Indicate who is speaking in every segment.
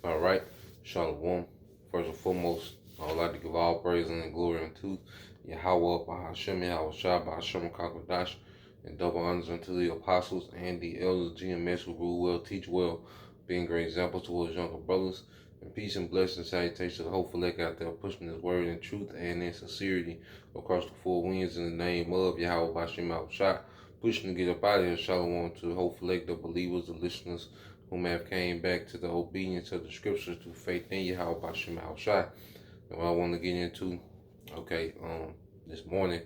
Speaker 1: All right, Shalom. First and foremost, I would like to give all praise and glory unto Yahweh, Bahashem, Yahweh Shai, Bahashem, Kakadash, and double honors unto the apostles and the elders, GMS, who rule well, teach well, being great examples towards younger brothers. And peace and blessings, salutations to the hopeful elect out there, pushing His word in truth and in sincerity across the four winds in the name of Yahweh, Bahashem, Yahweh Shai, pushing to get up out of here. Shalom to the hopeful elect, the believers, the listeners, whom have came back to the obedience of the scriptures through faith in Yahweh Bashim Shai. And what I want to get into, this morning,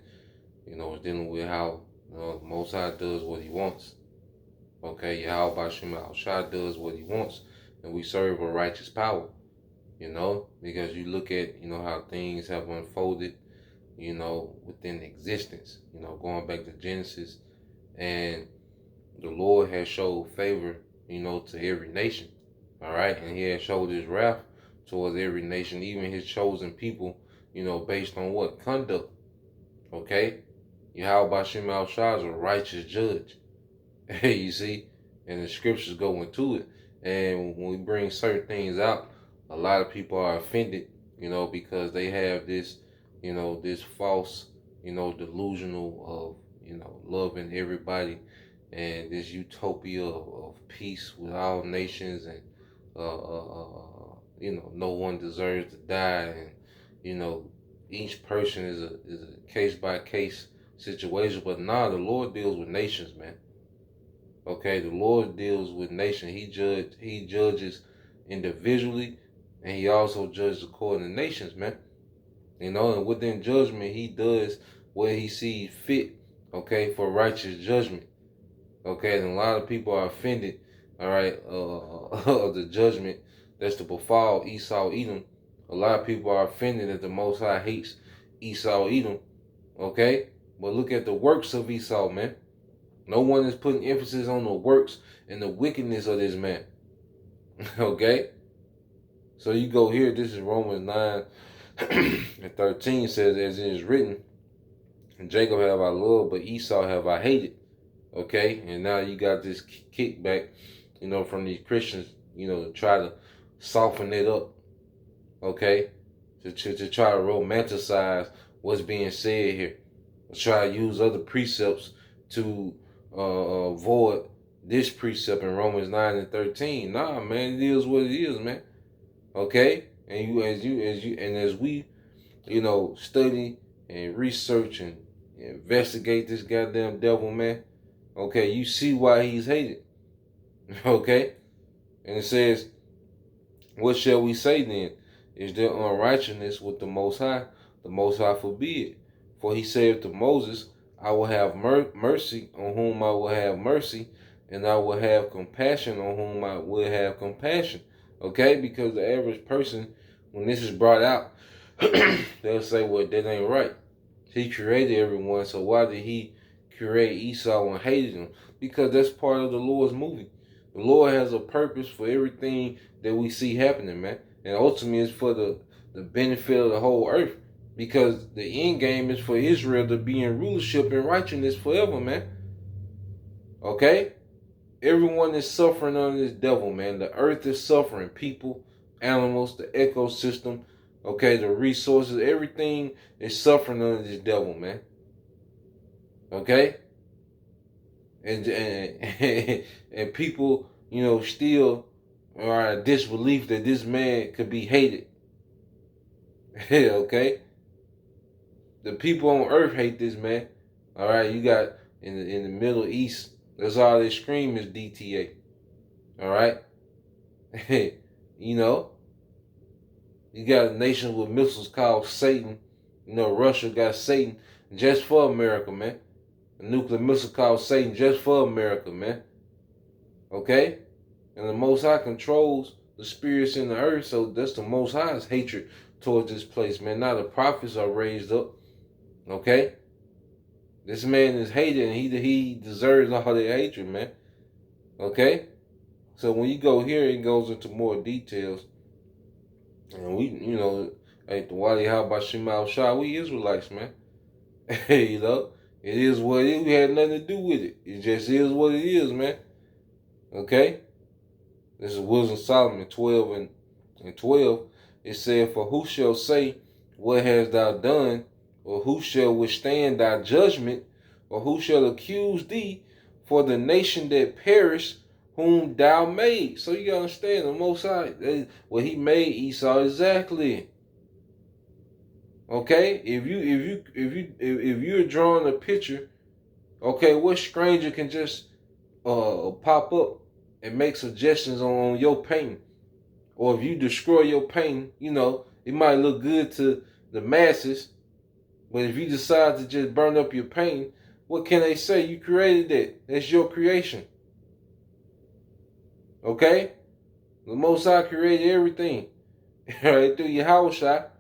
Speaker 1: is dealing with how Most High does what He wants. Okay, Yahweh Bashim Shai does what He wants, and we serve a righteous power. Because you look at how things have unfolded, within existence. Going back to Genesis, and the Lord has showed favor to every nation. All right. And He has showed His wrath towards every nation, even His chosen people, based on what? Conduct. Okay. Yahweh Bashim Al Shah is a righteous judge. You see? And the scriptures go into it. And when we bring certain things out, a lot of people are offended, because they have this, this false, delusional of, loving everybody, and this utopia of peace with all nations, and no one deserves to die, and each person is a case by case situation. But nah, the Lord deals with nations, man. Okay, the Lord deals with nations. He judges individually, and He also judges according to nations, man. And within judgment, He does what He sees fit, okay, for righteous judgment. Okay, and a lot of people are offended, all right, of the judgment that's to befall Esau, Edom. A lot of people are offended that the Most High hates Esau, Edom, okay? But look at the works of Esau, man. No one is putting emphasis on the works and the wickedness of this man, okay? So you go here, this is Romans 9 and 13 says, as it is written, Jacob have I loved, but Esau have I hated. Okay, and now you got this kickback, from these Christians, to try to soften it up, okay, to try to romanticize what's being said here, try to use other precepts to avoid this precept in Romans 9 and 13. Nah, man, it is what it is, man. Okay, and as we, study and research and investigate this goddamn devil, man. Okay, you see why he's hated. Okay? And it says, what shall we say then? Is there unrighteousness with the Most High? The Most High forbid. For He saith to Moses, I will have mercy on whom I will have mercy, and I will have compassion on whom I will have compassion. Okay? Because the average person, when this is brought out, they'll say, well, that ain't right. He created everyone, so why did He create Esau and hated him? Because that's part of the Lord's movie. The Lord has a purpose for everything that we see happening, man. And ultimately it's for the benefit of the whole earth. Because the end game is for Israel to be in rulership and righteousness forever, man. Okay? Everyone is suffering under this devil, man. The earth is suffering. People, animals, the ecosystem, okay, the resources, everything is suffering under this devil, man. Okay, and people, still are in disbelief that this man could be hated. Okay, the people on earth hate this man. All right, you got in the Middle East, that's all they scream is DTA. All right, you got a nation with missiles called Satan. Russia got Satan just for America, man. A nuclear missile called Satan just for America, man. Okay? And the Most High controls the spirits in the earth, so that's the Most High's hatred towards this place, man. Now the prophets are raised up. Okay? This man is hated, and he deserves all the hatred, man. Okay? So when you go here, it goes into more details. And we, at the Wadi Habashim Al Shah, we Israelites, man. It is what it is. We had nothing to do with it. It just is what it is, man. Okay? This is Wisdom Solomon 12 and 12, it said, "For who shall say, what hast thou done? Or who shall withstand thy judgment? Or who shall accuse thee for the nation that perished, whom thou made?" So you gotta understand, the Most High, what He made Esau exactly. Okay, if you're drawing a picture, okay, what stranger can just pop up and make suggestions on your painting? Or if you destroy your painting, it might look good to the masses, but if you decide to just burn up your painting, what can they say? You created that. That's your creation. Okay? The Most High created everything. Right through your house shot.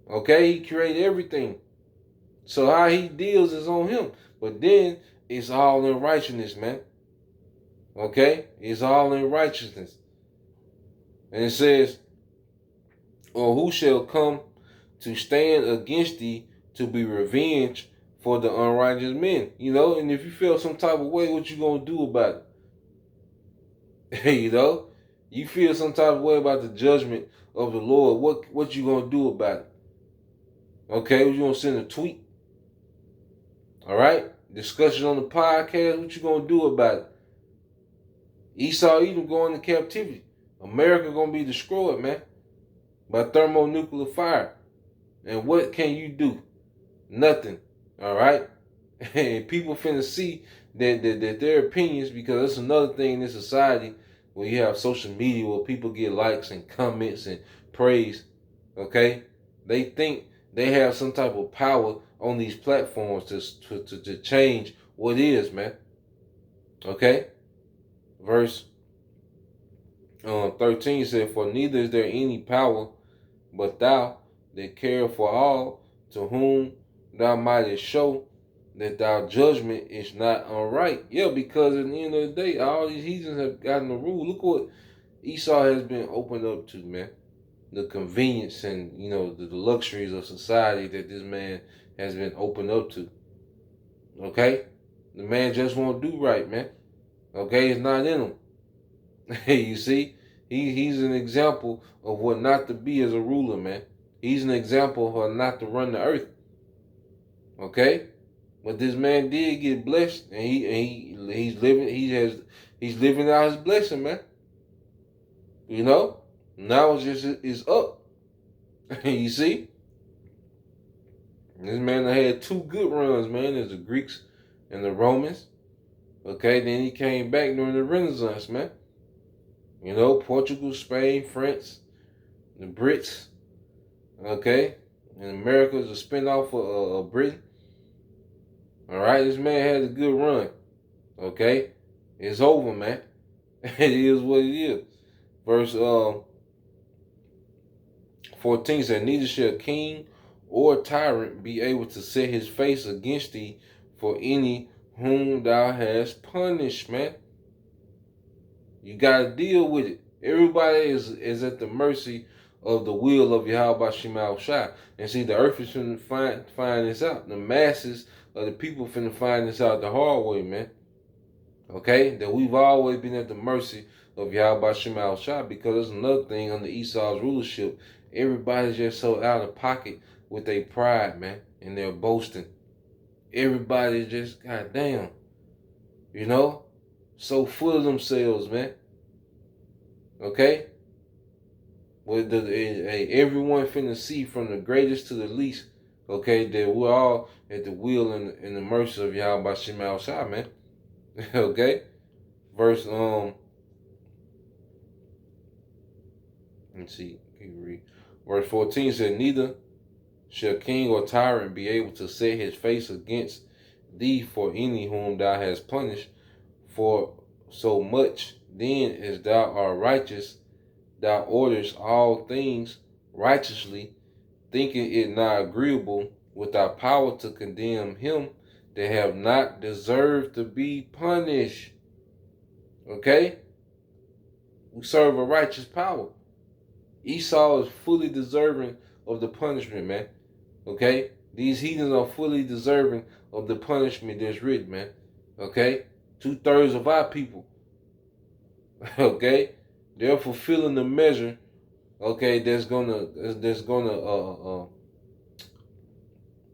Speaker 1: Okay? He created everything. So how he deals is on him. But then it's all in righteousness, man. Okay? It's all in righteousness. And it says, "Or who shall come to stand against thee to be revenged for the unrighteous men?" And if you feel some type of way, what you gonna do about it? You feel some type of way about the judgment of the Lord. What you gonna do about it? Okay, you gonna send a tweet? All right, discussion on the podcast. What you gonna do about it? Esau Edom going into captivity. America gonna be destroyed, man, by thermonuclear fire. And what can you do? Nothing. All right. And people finna see that their opinions, because that's another thing in this society where you have social media where people get likes and comments and praise. Okay, they think they have some type of power on these platforms to change what is, man. Okay, verse 13 said, "For neither is there any power but thou that care for all, to whom thou mightest show that thy judgment is not unright." Yeah, because at the end of the day, all these heathens have gotten the rule. Look what Esau has been opened up to, man. The convenience and, the luxuries of society that this man has been opened up to. Okay? The man just won't do right, man. Okay? It's not in him. You see? He's an example of what not to be as a ruler, man. He's an example of what not to run the earth. Okay? But this man did get blessed, and he's living out his blessing, man. Now it's up. You see, this man had two good runs, man. There's the Greeks and the Romans. Okay, then he came back during the Renaissance, man. Portugal, Spain, France, the Brits. Okay, and America is a spinoff of Britain. All right, this man had a good run. Okay, it's over, man. It is what it is. Verse 14 said, "Neither shall king or tyrant be able to set his face against thee for any whom thou hast punished," man. You gotta deal with it. Everybody is at the mercy of the will of Yahweh Shema Shai. And see, the earth is finna find this out. The masses of the people finna find this out the hard way, man. Okay? That we've always been at the mercy of Yahweh Shema Shai, because there's another thing under Esau's rulership. Everybody's just so out of pocket with their pride, man, and their boasting. Everybody's just, goddamn, so full of themselves, man. Okay? Well, everyone finna see from the greatest to the least, okay, that we're all at the will and the mercy of Yahweh Shema Shai, man. Okay? Verse, let's see, can you read? Verse 14 said, "Neither shall king or tyrant be able to set his face against thee for any whom thou hast punished, for so much then as thou art righteous, thou orderest all things righteously, thinking it not agreeable with thy power to condemn him that have not deserved to be punished." Okay? We serve a righteous power. Esau is fully deserving of the punishment, man. Okay? These heathens are fully deserving of the punishment that's written, man. Okay? 2/3 of our people. Okay? they're fulfilling the measure, okay, that's gonna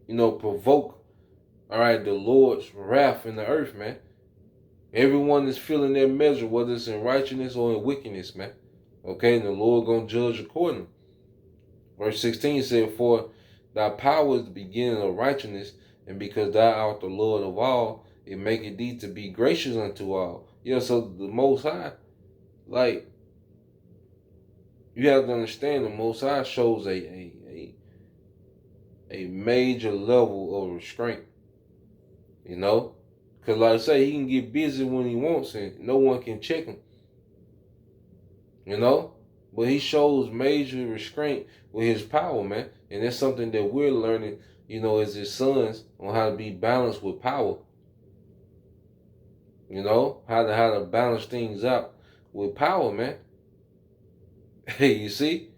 Speaker 1: provoke, all right, the Lord's wrath in the earth, man. Everyone is feeling their measure, whether it's in righteousness or in wickedness, man. Okay, and the Lord gonna judge accordingly. Verse 16 said, "For thy power is the beginning of righteousness, and because thou art the Lord of all, it maketh thee to be gracious unto all." Yeah, so the Most High, like, you have to understand, the Most High shows a major level of restraint. You know, because like I say, he can get busy when he wants, and no one can check him. You know, but he shows major restraint with his power, man, and that's something that we're learning. You know, as his sons, on how to be balanced with power. You know, how to balance things out with power, man. Hey, you see?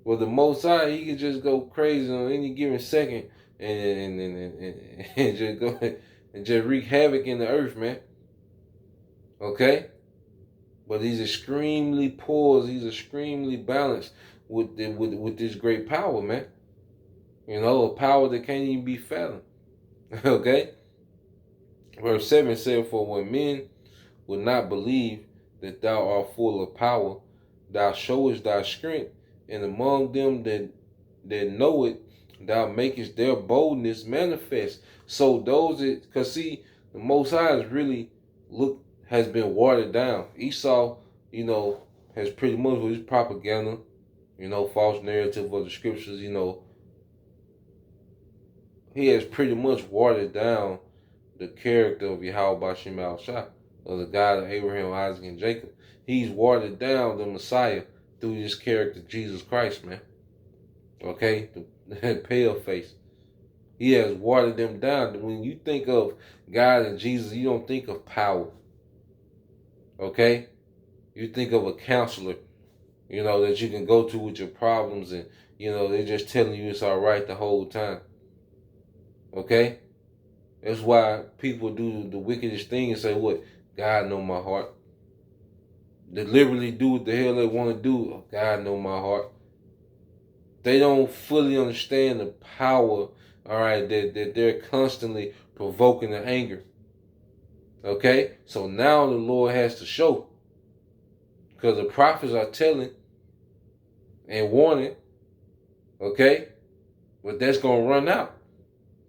Speaker 1: Well, the Most High, he can just go crazy on any given second and just go and just wreak havoc in the earth, man. Okay? But he's extremely poised, he's extremely balanced with this great power, man. You know, a power that can't even be fathomed. Okay? Verse 7 said, "For when men will not believe that thou art full of power, thou showest thy strength, and among them that know it, thou makest their boldness manifest." So those that, because see, the Most High has been watered down. Esau, you know, has pretty much with his propaganda, you know, false narrative of the scriptures, you know, he has pretty much watered down the character of Yahweh Bashim Al Shah, of the God of Abraham, Isaac, and Jacob. He's watered down the Messiah through this character, Jesus Christ, man. Okay? The pale face. He has watered them down. When you think of God and Jesus, you don't think of power. Okay? You think of a counselor, you know, that you can go to with your problems, and, you know, they're just telling you it's all right the whole time. Okay? That's why people do the wickedest thing and say, what? God know my heart. Deliberately do what the hell they want to do. Oh, God know my heart. They don't fully understand the power, all right, that they're constantly provoking the anger. Okay? So now the Lord has to show. Because the prophets are telling and warning, okay? But that's going to run out.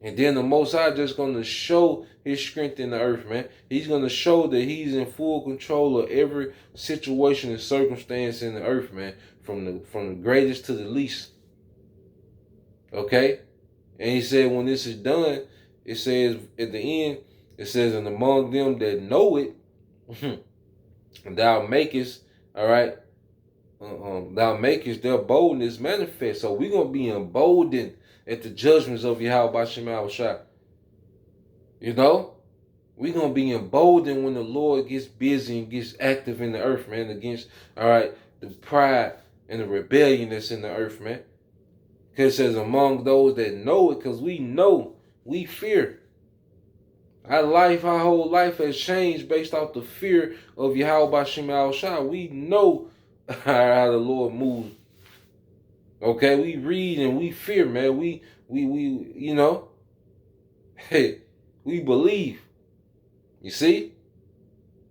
Speaker 1: And then the Most High just going to show his strength in the earth, man. He's going to show that he's in full control of every situation and circumstance in the earth, man. From the greatest to the least. Okay? And he said when this is done, it says at the end, it says, "And among them that know it, thou makest," all right, thou makest their boldness manifest. So we're going to be emboldened at the judgments of Yahweh Bashim Al Shah. You know? We're going to be emboldened when the Lord gets busy and gets active in the earth, man, against, all right, the pride and the rebellion that's in the earth, man. Because it says among those that know it, because we know, we fear. Our whole life has changed based off the fear of Yahweh Bashim Al Shah. We know how the Lord moves. Okay, we read and we fear, man. We you know, hey, we believe. You see?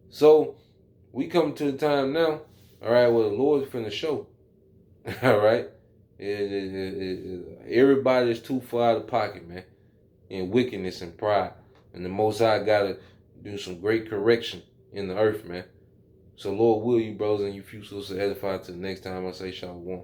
Speaker 1: So we come to the time now, all right, where the Lord's finna show. All right? Everybody is too far out of pocket, man. In wickedness and pride. And the Most High gotta do some great correction in the earth, man. So Lord will you, brothers, and you few souls to edify to the next time I say Shalom.